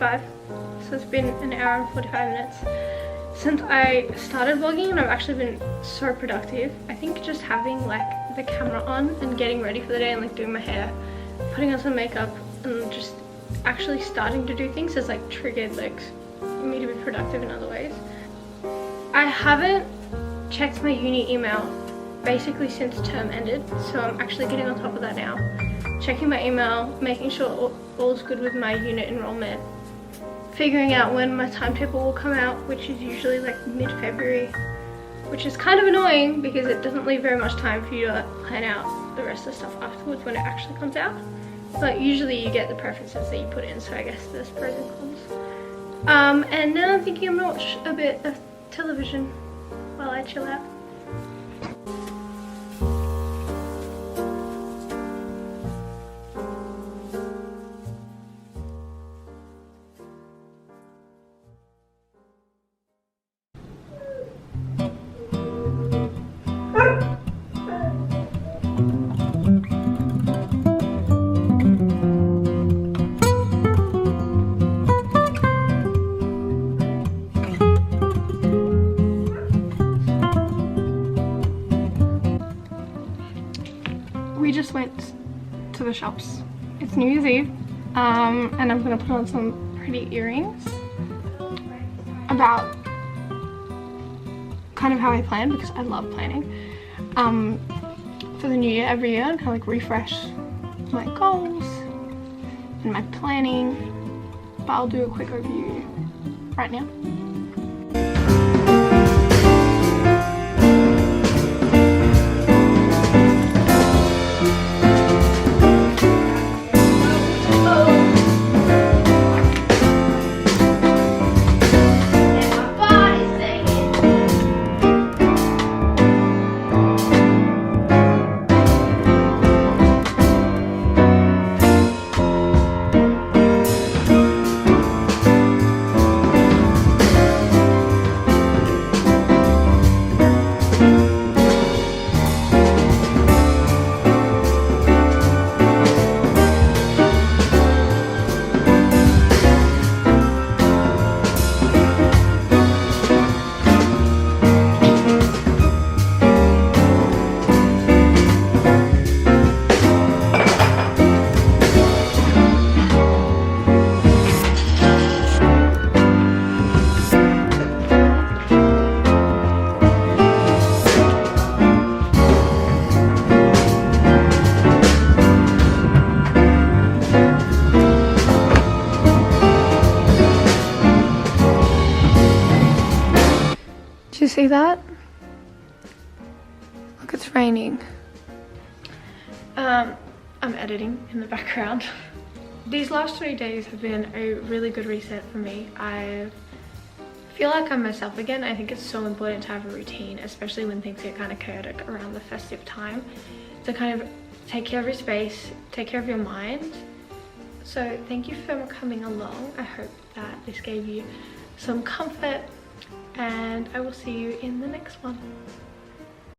9:45, so it's been an hour and 45 minutes since I started vlogging, and I've actually been so productive. I think just having like the camera on and getting ready for the day and like doing my hair, putting on some makeup, and just actually starting to do things has like triggered like me to be productive in other ways. I haven't checked my uni email basically since term ended, so I'm actually getting on top of that now. Checking my email, making sure all's good with my unit enrollment, figuring out when my timetable will come out, which is usually like mid-February, which is kind of annoying because it doesn't leave very much time for you to plan out the rest of the stuff afterwards when it actually comes out. But usually you get the preferences that you put in, so I guess there's pros and cons. And now I'm thinking I'm gonna watch a bit of television while I chill out. We just went to the shops. It's New Year's Eve, and I'm gonna put on some pretty earrings. About kind of how I plan, because I love planning for the new year every year, and kind of like refresh my goals and my planning. But I'll do a quick overview right now. Do you see that? Look, it's raining. I'm editing in the background. These last 3 days have been a really good reset for me. I feel like I'm myself again. I think it's so important to have a routine, especially when things get kind of chaotic around the festive time, to kind of take care of your space, take care of your mind. So thank you for coming along. I hope that this gave you some comfort, and I will see you in the next one.